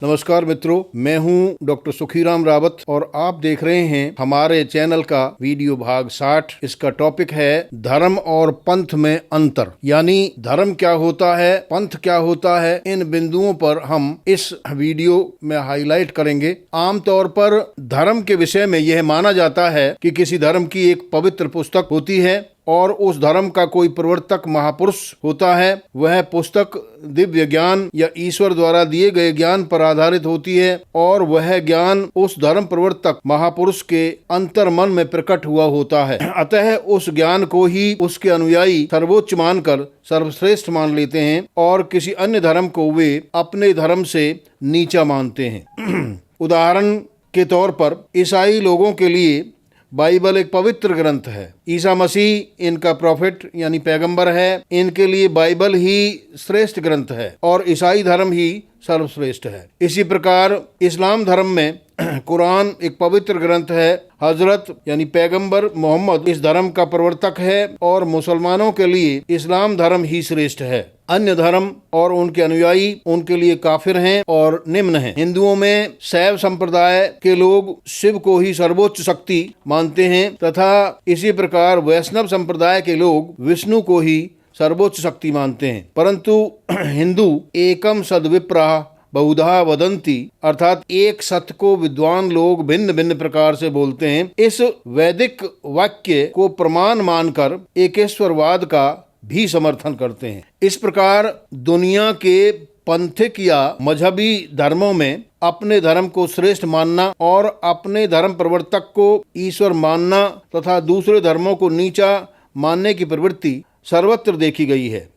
नमस्कार मित्रों, मैं हूं डॉक्टर सुखीराम रावत और आप देख रहे हैं हमारे चैनल का वीडियो भाग 60। इसका टॉपिक है धर्म और पंथ में अंतर, यानी धर्म क्या होता है, पंथ क्या होता है। इन बिंदुओं पर हम इस वीडियो में हाईलाइट करेंगे। आमतौर पर धर्म के विषय में यह माना जाता है कि किसी धर्म की एक पवित्र पुस्तक होती है और उस धर्म का कोई प्रवर्तक महापुरुष होता है। वह पुस्तक दिव्य ज्ञान या ईश्वर द्वारा दिए गए ज्ञान पर आधारित होती है और वह ज्ञान उस धर्म प्रवर्तक महापुरुष के अंतर मन में प्रकट हुआ होता है। अतः उस ज्ञान को ही उसके अनुयायी सर्वोच्च मानकर सर्वश्रेष्ठ मान लेते हैं और किसी अन्य धर्म को वे अपने धर्म से नीचा मानते हैं। उदाहरण के तौर पर ईसाई लोगों के लिए बाइबल एक पवित्र ग्रंथ है। ईसा मसीह इनका प्रॉफिट यानी पैगंबर है। इनके लिए बाइबल ही श्रेष्ठ ग्रंथ है और ईसाई धर्म ही सर्वश्रेष्ठ है। इसी प्रकार इस्लाम धर्म में कुरान एक पवित्र ग्रंथ है। हजरत यानी पैगंबर मोहम्मद इस धर्म का प्रवर्तक है और मुसलमानों के लिए इस्लाम धर्म ही श्रेष्ठ है। अन्य धर्म और उनके अनुयायी उनके लिए काफिर हैं और निम्न हैं। हिंदुओं में शैव संप्रदाय के लोग शिव को ही सर्वोच्च शक्ति मानते हैं तथा इसी प्रकार वैष्णव संप्रदाय के लोग विष्णु को ही सर्वोच्च शक्ति मानते हैं। परंतु हिंदू एकम सद्विप्राः बहुधा वदंती, अर्थात एक सत्य को विद्वान लोग भिन्न भिन्न प्रकार से बोलते हैं। इस वैदिक वाक्य को प्रमाण मानकर एकेश्वरवाद का भी समर्थन करते हैं। इस प्रकार दुनिया के पंथिक या मजहबी धर्मों में अपने धर्म को श्रेष्ठ मानना और अपने धर्म प्रवर्तक को ईश्वर मानना तथा दूसरे धर्मों को नीचा मानने की प्रवृत्ति सर्वत्र देखी गई है।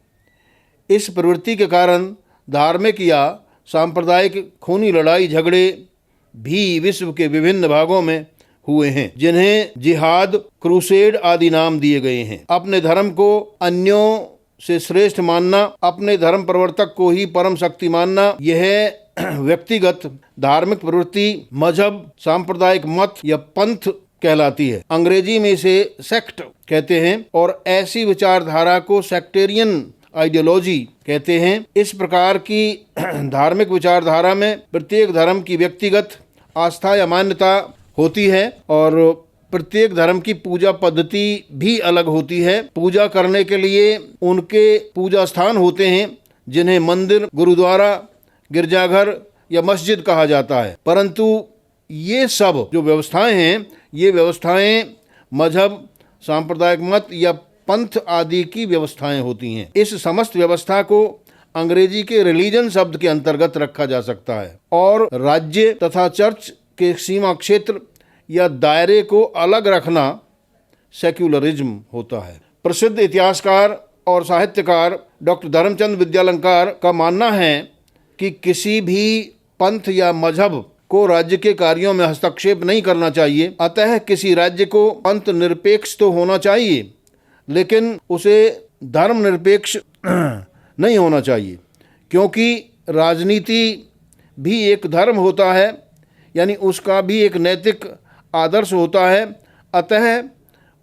इस प्रवृत्ति के कारण धार्मिक या सांप्रदायिक खूनी लड़ाई झगड़े भी विश्व के विभिन्न भागों में हुए हैं, जिन्हें जिहाद, क्रूसेड आदि नाम दिए गए हैं। अपने धर्म को अन्यों से श्रेष्ठ मानना, अपने धर्म प्रवर्तक को ही परम शक्ति मानना, यह व्यक्तिगत धार्मिक प्रवृत्ति मजहब, सांप्रदायिक मत या पंथ कहलाती है। अंग्रेजी में इसे सेक्ट कहते हैं और ऐसी विचारधारा को सेक्टेरियन आइडियोलॉजी कहते हैं। इस प्रकार की धार्मिक विचारधारा में प्रत्येक धर्म की व्यक्तिगत आस्था या मान्यता होती है और प्रत्येक धर्म की पूजा पद्धति भी अलग होती है। पूजा करने के लिए उनके पूजा स्थान होते हैं जिन्हें मंदिर, गुरुद्वारा, गिरजाघर या मस्जिद कहा जाता है। परंतु ये सब जो व्यवस्थाएं हैं, ये व्यवस्थाएं मजहब, सांप्रदायिक मत या पंथ आदि की व्यवस्थाएं होती हैं। इस समस्त व्यवस्था को अंग्रेजी के रिलीजन शब्द के अंतर्गत रखा जा सकता है और राज्य तथा चर्च के सीमा क्षेत्र या दायरे को अलग रखना सेक्युलरिज्म होता है। प्रसिद्ध इतिहासकार और साहित्यकार डॉक्टर धर्मचंद विद्यालंकार का मानना है कि किसी भी पंथ या मजहब को राज्य के कार्यों में हस्तक्षेप नहीं करना चाहिए। अतः किसी राज्य को पंथ निरपेक्ष तो होना चाहिए, लेकिन उसे धर्म निरपेक्ष नहीं होना चाहिए, क्योंकि राजनीति भी एक धर्म होता है, यानी उसका भी एक नैतिक आदर्श होता है। अतः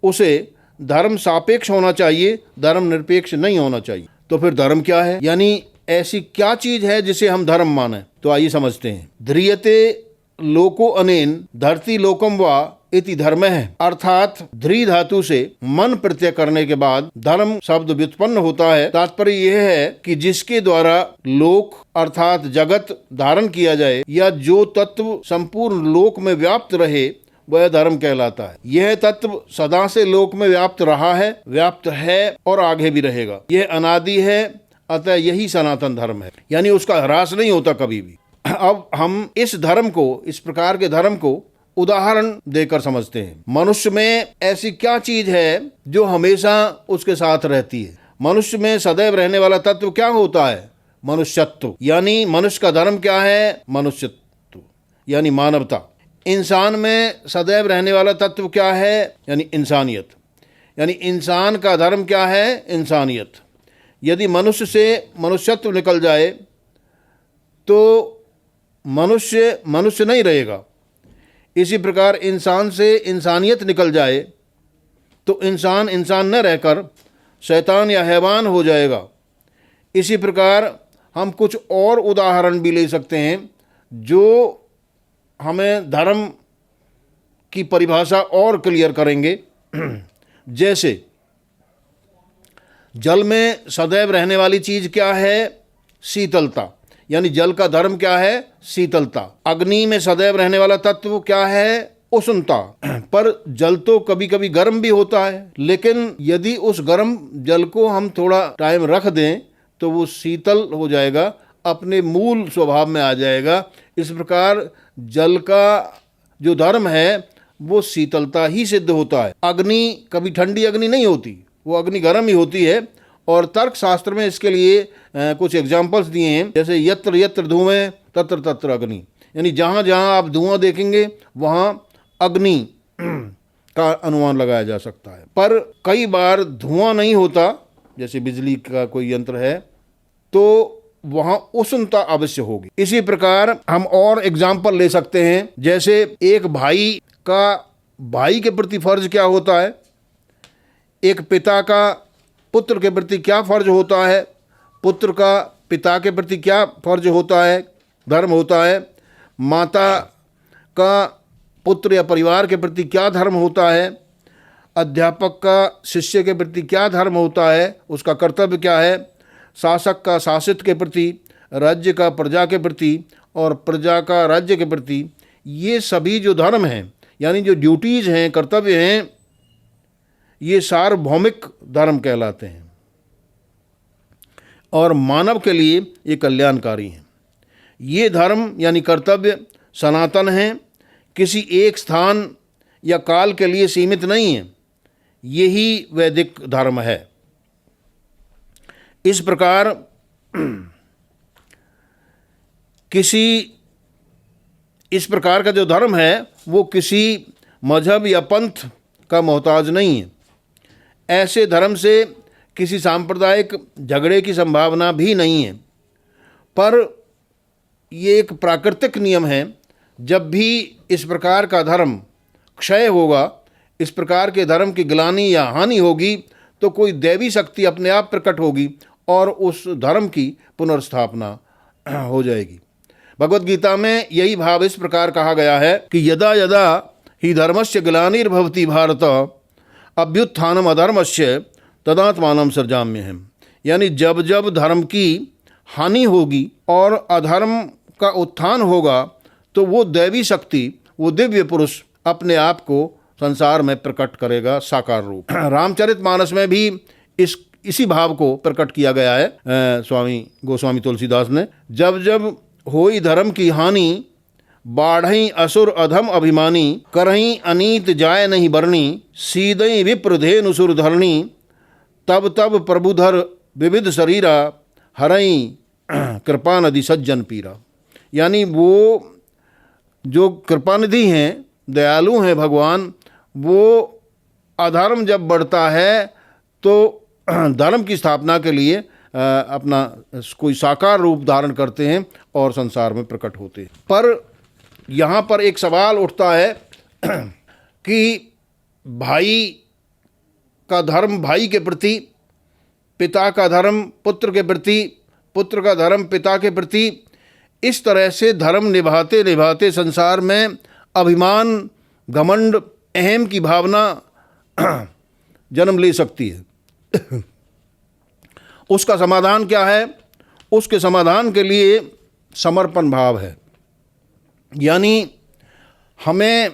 उसे धर्म सापेक्ष होना चाहिए, धर्म निरपेक्ष नहीं होना चाहिए। तो फिर धर्म क्या है, यानी ऐसी क्या चीज है जिसे हम धर्म माने? तो आइए समझते हैं। ध्रियते लोको अनेन धरती लोकम वा इति धर्म है, अर्थात ध्री धातु से मन प्रत्यय करने के बाद धर्म शब्द व्युत्पन्न होता है। तात्पर्य यह है कि जिसके द्वारा लोक अर्थात जगत धारण किया जाए या जो तत्व संपूर्ण लोक में व्याप्त रहे वह धर्म कहलाता है। यह तत्व सदा से लोक में व्याप्त रहा है, व्याप्त है और आगे भी रहेगा। यह अनादि है, अतः यही सनातन धर्म है, यानी उसका ह्रास नहीं होता कभी भी। अब हम इस धर्म को, इस प्रकार के धर्म को उदाहरण देकर समझते हैं। मनुष्य में ऐसी क्या चीज है जो हमेशा उसके साथ रहती है? मनुष्य में सदैव रहने वाला तत्व क्या होता है? मनुष्यत्व। यानी मनुष्य का धर्म क्या है? मनुष्यत्व यानी मानवता। इंसान में सदैव रहने वाला तत्व क्या है? यानी इंसानियत। यानी इंसान का धर्म क्या है? इंसानियत। यदि मनुष्य से मनुष्यत्व निकल जाए तो मनुष्य नहीं रहेगा। इसी प्रकार इंसान से इंसानियत निकल जाए तो इंसान न रहकर शैतान या हैवान हो जाएगा। इसी प्रकार हम कुछ और उदाहरण भी ले सकते हैं जो हमें धर्म की परिभाषा और क्लियर करेंगे। जैसे जल में सदैव रहने वाली चीज क्या है? शीतलता, यानी जल का धर्म क्या है? शीतलता। अग्नि में सदैव रहने वाला तत्व क्या है? उष्णता। पर जल तो कभी कभी गर्म भी होता है, लेकिन यदि उस गर्म जल को हम थोड़ा टाइम रख दें तो वो शीतल हो जाएगा, अपने मूल स्वभाव में आ जाएगा। इस प्रकार जल का जो धर्म है वो शीतलता ही सिद्ध होता है। अग्नि कभी ठंडी अग्नि नहीं होती, वो अग्नि गर्म ही होती है। और तर्क शास्त्र में इसके लिए कुछ एग्जाम्पल्स दिए हैं, जैसे यत्र यत्र धुएं तत्र तत्र अग्नि, यानी जहाँ जहाँ आप धुआं देखेंगे वहाँ अग्नि का अनुमान लगाया जा सकता है। पर कई बार धुआं नहीं होता, जैसे बिजली का कोई यंत्र है, तो वहाँ उष्णता अवश्य होगी। इसी प्रकार हम और एग्जाम्पल ले सकते हैं, जैसे एक भाई का भाई के प्रति फर्ज क्या होता है, एक पिता का पुत्र के प्रति क्या फर्ज होता है, पुत्र का पिता के प्रति क्या फर्ज होता है, धर्म होता है, माता का पुत्र या परिवार के प्रति क्या धर्म होता है, अध्यापक का शिष्य के प्रति क्या धर्म होता है, उसका कर्तव्य क्या है, शासक का शासित के प्रति, राज्य का प्रजा के प्रति और प्रजा का राज्य के प्रति। ये सभी जो धर्म हैं, यानी जो ड्यूटीज़ हैं, कर्तव्य हैं, ये सार्वभौमिक धर्म कहलाते हैं और मानव के लिए ये कल्याणकारी हैं। ये धर्म यानी कर्तव्य सनातन हैं, किसी एक स्थान या काल के लिए सीमित नहीं है। यही वैदिक धर्म है। इस प्रकार इस प्रकार का जो धर्म है वो किसी मजहब या पंथ का मोहताज नहीं है। ऐसे धर्म से किसी सांप्रदायिक झगड़े की संभावना भी नहीं है। पर ये एक प्राकृतिक नियम है, जब भी इस प्रकार का धर्म क्षय होगा, इस प्रकार के धर्म की ग्लानि या हानि होगी, तो कोई दैवी शक्ति अपने आप प्रकट होगी और उस धर्म की पुनर्स्थापना हो जाएगी। भगवत गीता में यही भाव इस प्रकार कहा गया है कि यदा यदा ही धर्मस्य ग्लानिर्भवति भारत अभ्युत्थानम अधर्मस्य तदात्मानं सृजाम्यहम्। यानी जब जब धर्म की हानि होगी और अधर्म का उत्थान होगा, तो वो दैवी शक्ति, वो दिव्य पुरुष अपने आप को संसार में प्रकट करेगा साकार रूप। रामचरितमानस में भी इसी भाव को प्रकट किया गया है स्वामी गोस्वामी तुलसीदास ने। जब जब होई धर्म की हानि, बाढ़ई असुर अधम अभिमानी, करहीं अनीत जाय नहीं बरनी, सीदई विप्र धेनु सुर धरणी, तब तब प्रभुधर विविध शरीरा, हरई कृपा नदी सज्जन पीरा। यानी वो जो कृपानिधि हैं, दयालु हैं भगवान, वो अधर्म जब बढ़ता है तो धर्म की स्थापना के लिए अपना कोई साकार रूप धारण करते हैं और संसार में प्रकट होते हैं। पर यहाँ पर एक सवाल उठता है कि भाई का धर्म भाई के प्रति, पिता का धर्म पुत्र के प्रति, पुत्र का धर्म पिता के प्रति, इस तरह से धर्म निभाते निभाते संसार में अभिमान, घमंड, अहम की भावना जन्म ले सकती है। उसका समाधान क्या है? उसके समाधान के लिए समर्पण भाव है। यानी हमें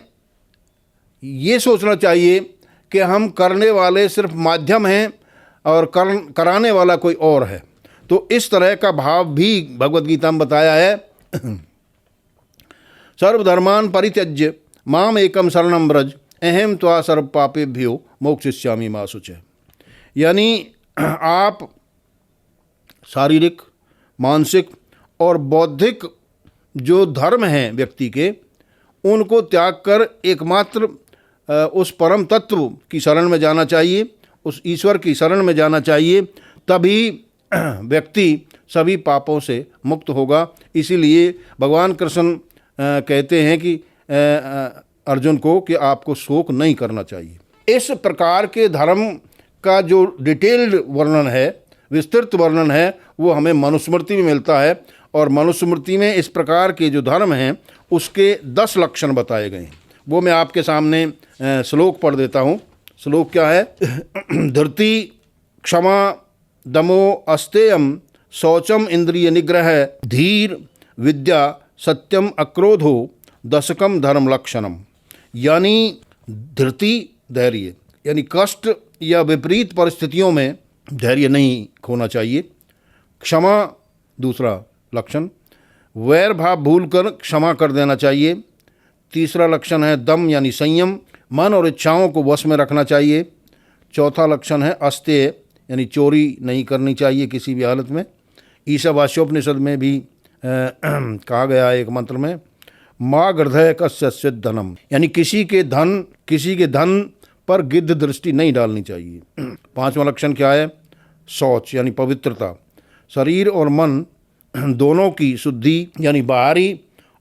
ये सोचना चाहिए कि हम करने वाले सिर्फ माध्यम हैं और कराने वाला कोई और है। तो इस तरह का भाव भी भगवत गीता में बताया है। सर्वधर्मान परित्यज्य माम एकम शरणम व्रज अहम त्वा सर्व पापेभ्यो मोक्षयिष्यामि मा शुचः। यानी आप शारीरिक, मानसिक और बौद्धिक जो धर्म हैं व्यक्ति के, उनको त्याग कर एकमात्र उस परम तत्व की शरण में जाना चाहिए, उस ईश्वर की शरण में जाना चाहिए। तभी व्यक्ति सभी पापों से मुक्त होगा। इसीलिए भगवान कृष्ण कहते हैं कि अर्जुन को कि आपको शोक नहीं करना चाहिए। इस प्रकार के धर्म का जो डिटेल्ड वर्णन है, विस्तृत वर्णन है, वो हमें मनुस्मृति में मिलता है और मनुस्मृति में इस प्रकार के जो धर्म हैं उसके 10 लक्षण बताए गए हैं। वो मैं आपके सामने श्लोक पढ़ देता हूँ। श्लोक क्या है? धृति, क्षमा, दमो, अस्तेयम, शौचम, इंद्रिय निग्रह, धीर, विद्या, सत्यम, अक्रोधो, दशकम धर्म लक्षणम। यानी धृति धैर्य, यानी कष्ट या विपरीत परिस्थितियों में धैर्य नहीं खोना चाहिए। क्षमा दूसरा लक्षण, वैर भाव भूलकर क्षमा कर देना चाहिए। तीसरा लक्षण है दम यानी संयम, मन और इच्छाओं को वश में रखना चाहिए। चौथा लक्षण है अस्तेय यानी चोरी नहीं करनी चाहिए किसी भी हालत में। ईशावास्योपनिषद में भी कहा गया है एक मंत्र में, माँ गर्धय कस्य धनम, यानी किसी के धन पर गिद्ध दृष्टि नहीं डालनी चाहिए। पांचवा लक्षण क्या है? शौच यानी पवित्रता, शरीर और मन दोनों की शुद्धि यानी बाहरी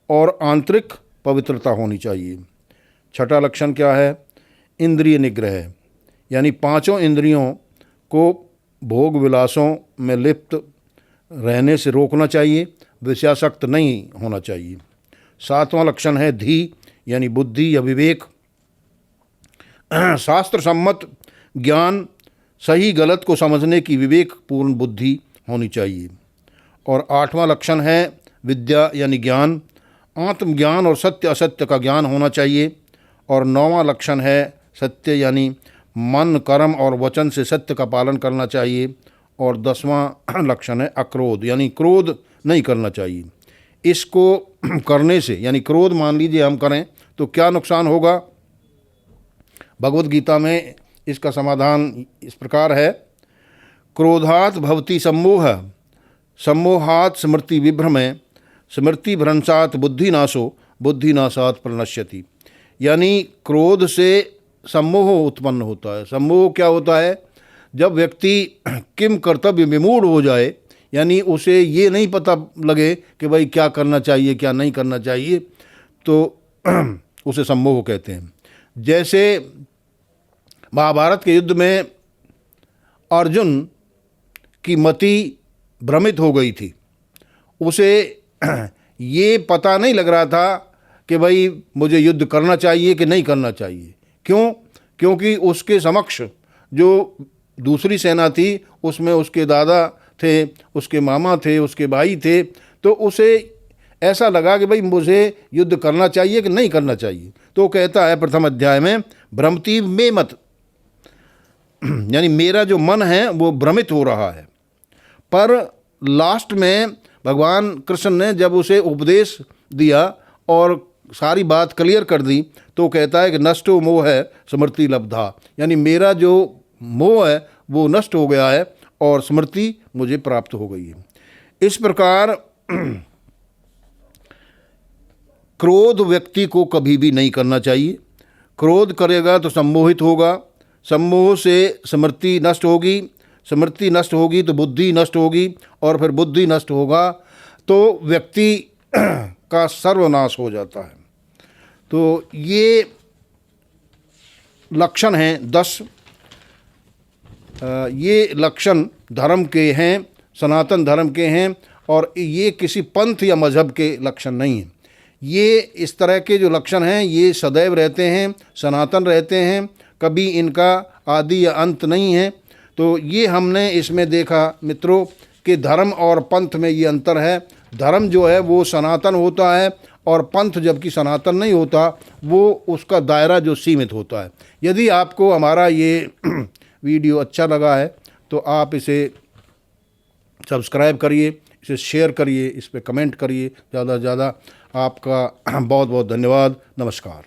और आंतरिक पवित्रता होनी चाहिए। छठा लक्षण क्या है? इंद्रिय निग्रह, यानी पांचों इंद्रियों को भोग विलासों में लिप्त रहने से रोकना चाहिए, विषयासक्त नहीं होना चाहिए। सातवां लक्षण है धी यानी बुद्धि या विवेक, शास्त्र सम्मत ज्ञान, सही गलत को समझने की विवेकपूर्ण बुद्धि होनी चाहिए। और आठवां लक्षण है विद्या यानी ज्ञान, आत्मज्ञान और सत्य असत्य का ज्ञान होना चाहिए। और नौवां लक्षण है सत्य यानी मन, कर्म और वचन से सत्य का पालन करना चाहिए। और 10वां लक्षण है अक्रोध यानी क्रोध नहीं करना चाहिए। इसको करने से यानी क्रोध मान लीजिए हम करें तो क्या नुकसान होगा? भगवद गीता में इसका समाधान इस प्रकार है, क्रोधात भवति सम्मोह, सम्मोहात स्मृति विभ्रमे, स्मृति भ्रंशात बुद्धिनाशो, बुद्धिनाशात प्रणश्यति। यानी क्रोध से सम्मोह उत्पन्न होता है। सम्मोह क्या होता है? जब व्यक्ति किम कर्तव्य विमूढ़ हो जाए, यानी उसे ये नहीं पता लगे कि भाई क्या करना चाहिए क्या नहीं करना चाहिए, तो उसे सम्मोह कहते हैं। जैसे महाभारत के युद्ध में अर्जुन की मति भ्रमित हो गई थी, उसे ये पता नहीं लग रहा था कि भाई मुझे युद्ध करना चाहिए कि नहीं करना चाहिए। क्यों? क्योंकि उसके समक्ष जो दूसरी सेना थी उसमें उसके दादा थे, उसके मामा थे, उसके भाई थे, तो उसे ऐसा लगा कि भाई मुझे युद्ध करना चाहिए कि नहीं करना चाहिए। तो कहता है प्रथम अध्याय में, भ्रमति में मत, यानी मेरा जो मन है वो भ्रमित हो रहा है। पर लास्ट में भगवान कृष्ण ने जब उसे उपदेश दिया और सारी बात क्लियर कर दी तो कहता है कि नष्टो मोह है स्मृति लब्धा, यानी मेरा जो मोह है वो नष्ट हो गया है और स्मृति मुझे प्राप्त हो गई है। इस प्रकार क्रोध व्यक्ति को कभी भी नहीं करना चाहिए। क्रोध करेगा तो सम्मोहित होगा, सम्मोह से स्मृति नष्ट होगी, स्मृति नष्ट होगी तो बुद्धि नष्ट होगी, और फिर बुद्धि नष्ट होगा तो व्यक्ति का सर्वनाश हो जाता है। तो ये लक्षण हैं 10। ये लक्षण धर्म के हैं, सनातन धर्म के हैं, और ये किसी पंथ या मजहब के लक्षण नहीं हैं। ये इस तरह के जो लक्षण हैं ये सदैव रहते हैं, सनातन रहते हैं, कभी इनका आदि या अंत नहीं है। तो ये हमने इसमें देखा मित्रों कि धर्म और पंथ में ये अंतर है। धर्म जो है वो सनातन होता है और पंथ जबकि सनातन नहीं होता, वो उसका दायरा जो सीमित होता है। यदि आपको हमारा ये वीडियो अच्छा लगा है तो आप इसे सब्सक्राइब करिए, इसे शेयर करिए, इस पर कमेंट करिए ज़्यादा से ज़्यादा। आपका बहुत बहुत धन्यवाद। नमस्कार।